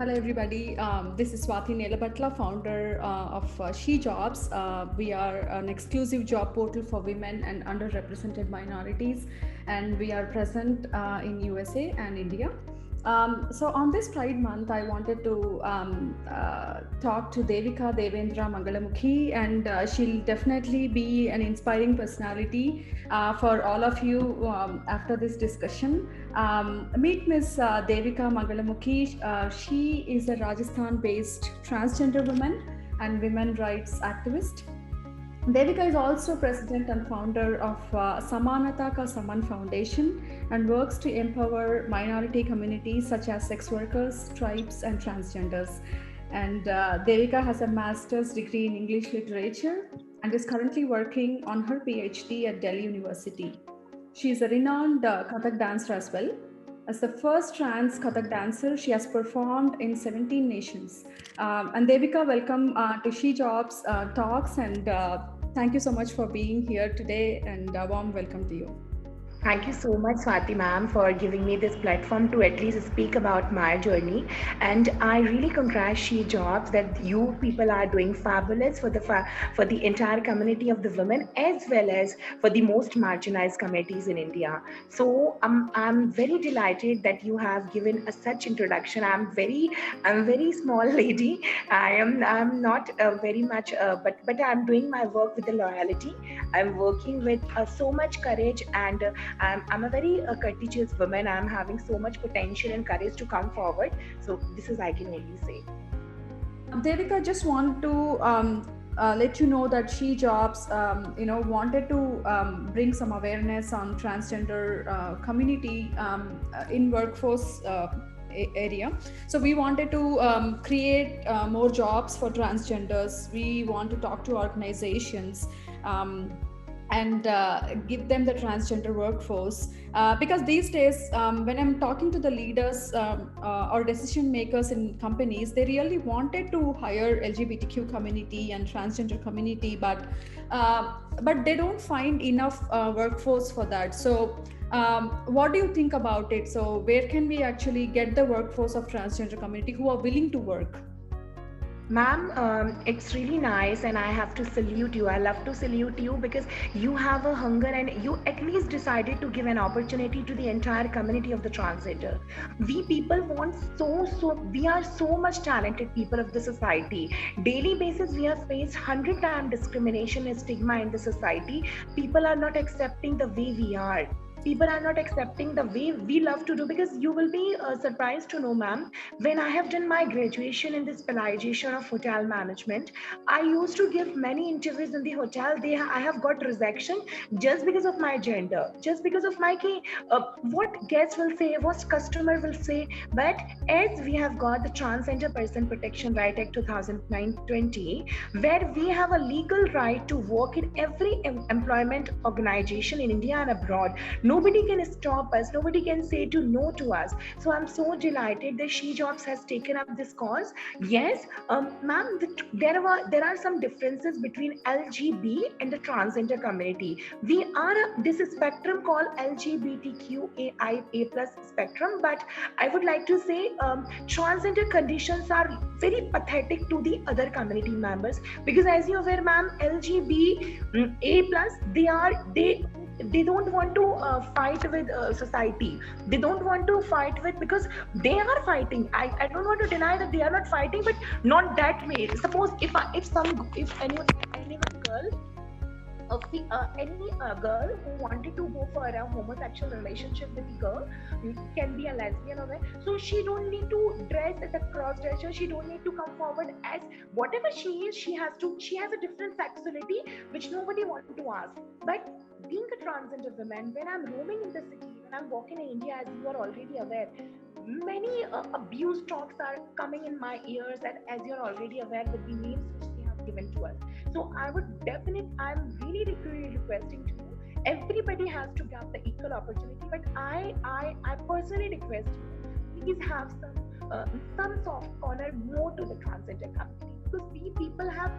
Hello everybody, this is Swathi Nelabhatla, founder of SheJobs. We are an exclusive job portal for women and underrepresented minorities, and we are present in USA and India. So on this Pride Month, I wanted to talk to Devika Manglamukhi, and she'll definitely be an inspiring personality for all of you after this discussion. Meet Miss Devika Manglamukhi. She is a Rajasthan-based transgender woman and women rights activist. Devika is also president and founder of Samanata Ka Saman Foundation and works to empower minority communities such as sex workers, tribes, and transgenders. And Devika has a master's degree in English literature and is currently working on her PhD at Delhi University. She is a renowned Kathak dancer as well. As the first trans Kathak dancer, she has performed in 17 nations. And Devika, welcome to SheJobs Talks, and thank you so much for being here today, and a warm welcome to you. Thank you so much, Swati ma'am, for giving me this platform to at least speak about my journey. And I really congratulate SheJobs that you people are doing fabulous for the entire community of the women as well as for the most marginalized communities in India. So I'm very delighted that you have given a such introduction. I'm very small lady. I'm not very much, but I'm doing my work with the loyalty. I'm working with so much courage and. I'm a very courageous woman. I'm having so much potential and courage to come forward. So this is I can only say. Devika, just want to let you know that SheJobs, wanted to bring some awareness on transgender community in workforce area. So we wanted to create more jobs for transgenders. We want to talk to organizations. And give them the transgender workforce, because these days when I'm talking to the leaders or decision makers in companies, they really wanted to hire LGBTQ community and transgender community, but they don't find enough workforce for that. So what do you think about it? So where can we actually get the workforce of transgender community who are willing to work? Ma'am, it's really nice, and I have to salute you. I love to salute you because you have a hunger and you at least decided to give an opportunity to the entire community of the transgender. We people want we are so much talented people of the society. Daily basis, we have faced 100 times discrimination and stigma in the society. People are not accepting the way we are. People are not accepting the way we love to do, because you will be surprised to know, ma'am, when I have done my graduation in the specialization of hotel management, I used to give many interviews in the hotel. I have got rejection just because of my gender, just because of my what guests will say, what customer will say. But as we have got the Transgender Person Protection Right Act 2020, where we have a legal right to work in every employment organization in India and abroad, nobody can stop us. Nobody can say to no to us. So I'm so delighted that SheJobs has taken up this cause. Yes, ma'am, there are some differences between LGB and the transgender community. We are this spectrum called LGBTQ plus spectrum, but I would like to say transgender conditions are very pathetic to the other community members, because as you're aware, ma'am, LGB plus they don't want to fight with society. They don't want to fight with, because they are fighting. I don't want to deny that they are not fighting, but not that way. Suppose if any girl any girl who wanted to go for a homosexual relationship with a girl, can be a lesbian or so she don't need to dress as a cross-dresser. She don't need to come forward as whatever she is. She has a different sexuality which nobody wanted to ask. But being a transgender woman, when I'm roaming in the city, when I'm walking in India, as you are already aware, many abuse talks are coming in my ears, and as you're already aware with the names which they have given to us. So I'm really requesting to you, everybody has to get the equal opportunity, but I personally request you, please have some soft corner more to the transgender community, because we people have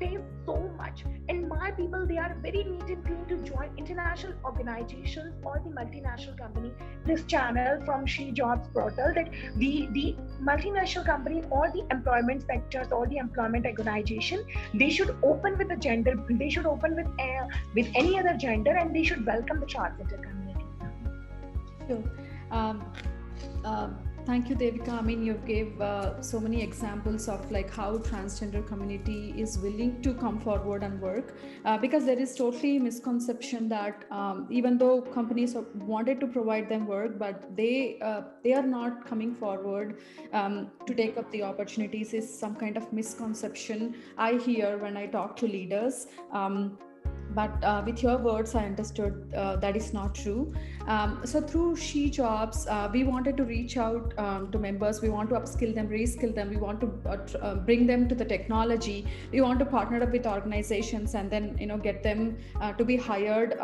pays so much. And my people, they are very neat and clean to join international organizations or the multinational company. This channel from SheJobs portal, that the multinational company or the employment sectors or the employment organization, they should open with the gender, they should open with any other gender, and they should welcome the transgender community. Sure. Um, Thank you, Devika. I mean, you gave so many examples of like how transgender community is willing to come forward and work, because there is totally misconception that even though companies wanted to provide them work, but they are not coming forward to take up the opportunities is some kind of misconception I hear when I talk to leaders. But with your words, I understood that is not true. So through SheJobs, we wanted to reach out to members. We want to upskill them, reskill them. We want to bring them to the technology. We want to partner up with organizations and then get them to be hired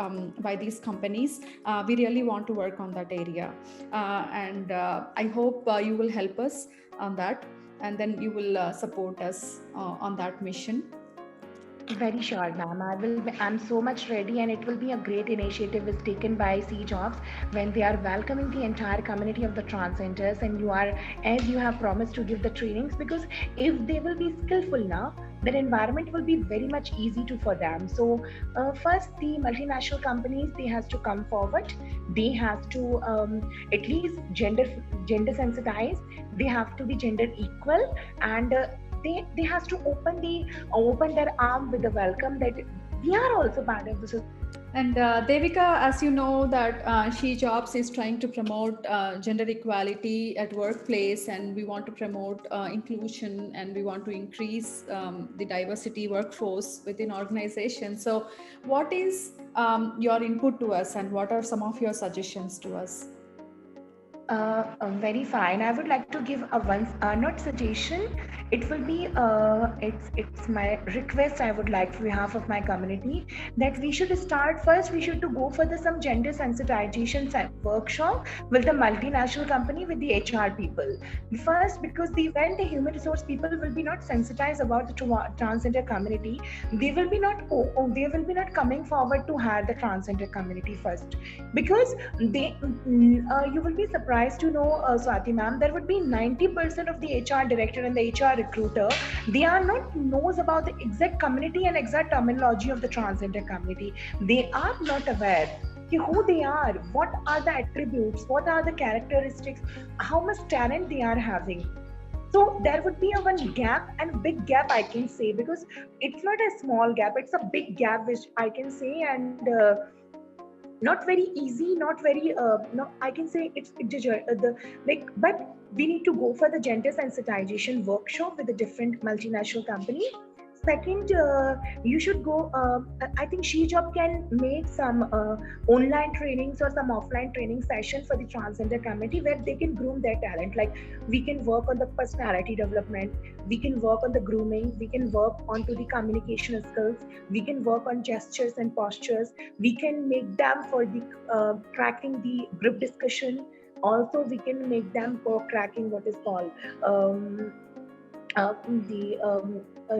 by these companies. We really want to work on that area, and I hope you will help us on that, and then you will support us on that mission. Very sure, ma'am. I'm so much ready, and it will be a great initiative is taken by SheJobs when they are welcoming the entire community of the transgenders, and you are, as you have promised to give the trainings, because if they will be skillful now, their environment will be very much easy to for them. So first, the multinational companies, they has to come forward. They have to at least gender sensitized. They have to be gender equal, and they has to open their arm with the welcome that we are also part of the society. And Devika, as you know that SheJobs is trying to promote gender equality at workplace, and we want to promote inclusion, and we want to increase the diversity workforce within organizations. So what is your input to us, and what are some of your suggestions to us? Very fine. I would like to give a not suggestion. It will be it's my request. I would like, for behalf of my community, that we should start first. We should to go for some gender sensitization workshop with the multinational company, with the HR people first, because when the human resource people will be not sensitized about the transgender community, they will be not coming forward to hire the transgender community first, because you will be surprised to know, Swathi ma'am, there would be 90% of the HR director and the HR recruiter, they are not knows about the exact community and exact terminology of the transgender community. They are not aware who they are, what are the attributes, what are the characteristics, how much talent they are having. So there would be a one gap, and big gap I can say, because it's not a small gap, it's a big gap which I can say, and not very easy, not very no, I can say but we need to go for the gender sensitization workshop with a different multinational company. Second, you should go, I think SheJob can make some online trainings or some offline training session for the transgender community, where they can groom their talent. Like, we can work on the personality development, we can work on the grooming, we can work onto the communication skills, we can work on gestures and postures, we can make them for the cracking the group discussion. Also, we can make them for cracking what is called the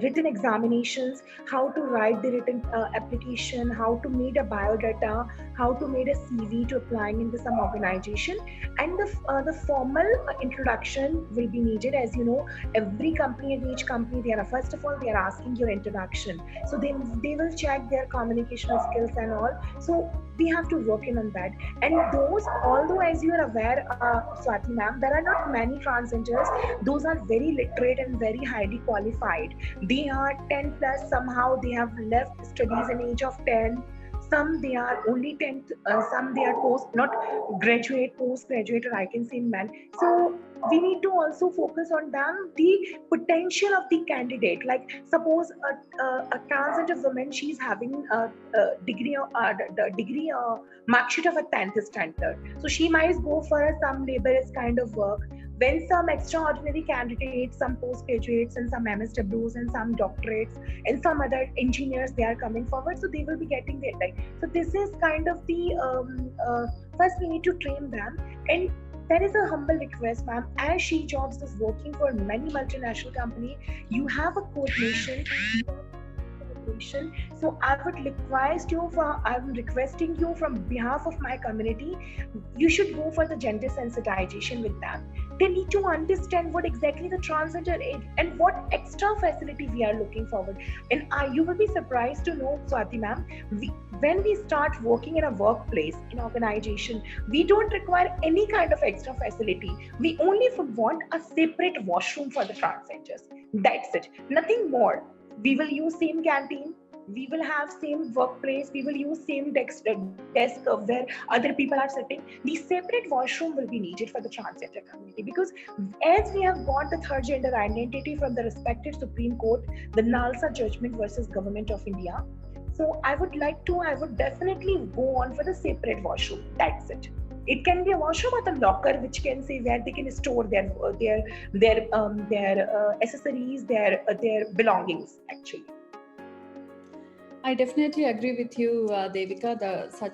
written examinations, how to write the written application, how to make a biodata, how to make a CV to applying into some organization, and the formal introduction will be needed. As you know, every company and each company, they are first of all they are asking your introduction, so they will check their communication skills and all. So we have to work in on that. And those, although as you are aware, Swathi ma'am, there are not many transgenders. Those are very literate and very highly qualified. They are 10 plus, somehow they have left studies in age of 10. Some they are only 10th, some they are postgraduate, or I can say men. So we need to also focus on them, the potential of the candidate. Like, suppose a transgender woman, she's having a degree, mark sheet of a 10th standard. So she might go for some laborious kind of work. When some extraordinary candidates, some postgraduates and some MSWs and some doctorates and some other engineers, they are coming forward, so they will be getting their time. So this is kind of the, first we need to train them. And there is a humble request, ma'am, as SheJobs is working for many multinational companies, you have a coordination. location. So I'm requesting you from behalf of my community, you should go for the gender sensitization with them. They need to understand what exactly the transgender is and what extra facility we are looking forward. And you will be surprised to know, Swati ma'am, when we start working in a workplace, in organization, we don't require any kind of extra facility. We only want a separate washroom for the transgenders. That's it. Nothing more. We will use same canteen. We will have same workplace. We will use same desk where other people are sitting. The separate washroom will be needed for the transgender community, because as we have got the third gender identity from the respected Supreme Court, the NALSA judgment versus Government of India. So I would definitely go on for the separate washroom. That's it. It can be a washroom or the locker, which can say where they can store their accessories, their belongings. Actually, I definitely agree with you, Devika.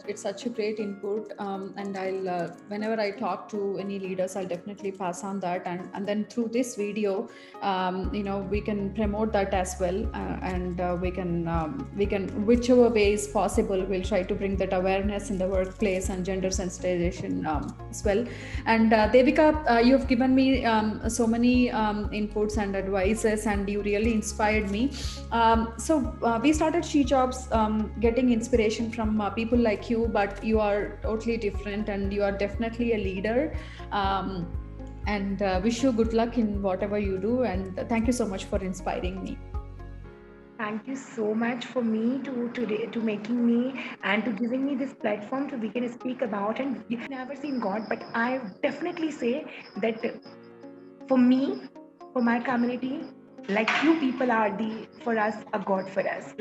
It's such a great input, and I'll whenever I talk to any leaders, I'll definitely pass on that, and then through this video, we can promote that as well, and we can whichever way is possible, we'll try to bring that awareness in the workplace and gender sensitization as well. And Devika, you've given me so many inputs and advices, and you really inspired me. So we started SheJobs getting inspiration from people like you, but you are totally different and you are definitely a leader. And wish you good luck in whatever you do. And thank you so much for inspiring me. Thank you so much for me to making me and to giving me this platform to we can speak about. And you've never seen God, but I definitely say that for me, for my community, like you people are for us a God for us.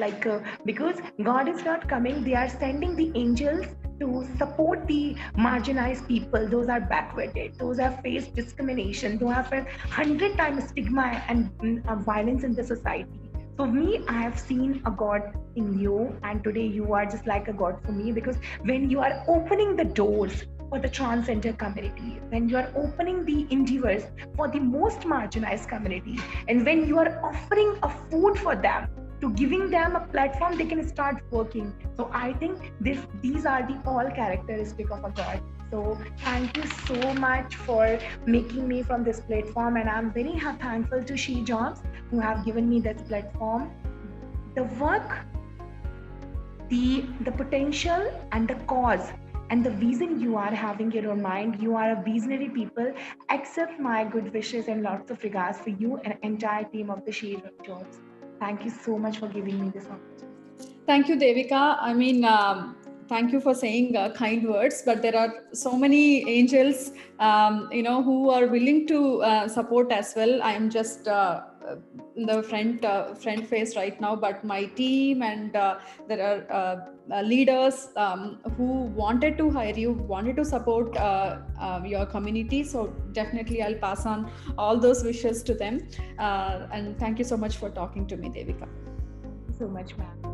Because God is not coming, they are sending the angels to support the marginalized people. Those are backwarded, those have faced discrimination, those have felt 100 times stigma and violence in the society. For me, I have seen a God in you, and today you are just like a God for me, because when you are opening the doors for the transgender community, when you are opening the endeavors for the most marginalized community, and when you are offering a food for them, to giving them a platform they can start working. So I think these are the all characteristic of a God. So thank you so much for making me from this platform, and I'm very thankful to SheJobs who have given me this platform. The work, the potential and the cause and the vision you are having in your mind, you are a visionary people. Accept my good wishes and lots of regards for you and entire team of the SheJobs. Thank you so much for giving me this opportunity. Thank you, Devika. I mean, thank you for saying kind words, but there are so many angels, who are willing to support as well. I am just in the front face right now, but my team and there are leaders who wanted to hire you, wanted to support your community. So definitely I'll pass on all those wishes to them. And thank you so much for talking to me, Devika. Thank you so much, ma'am.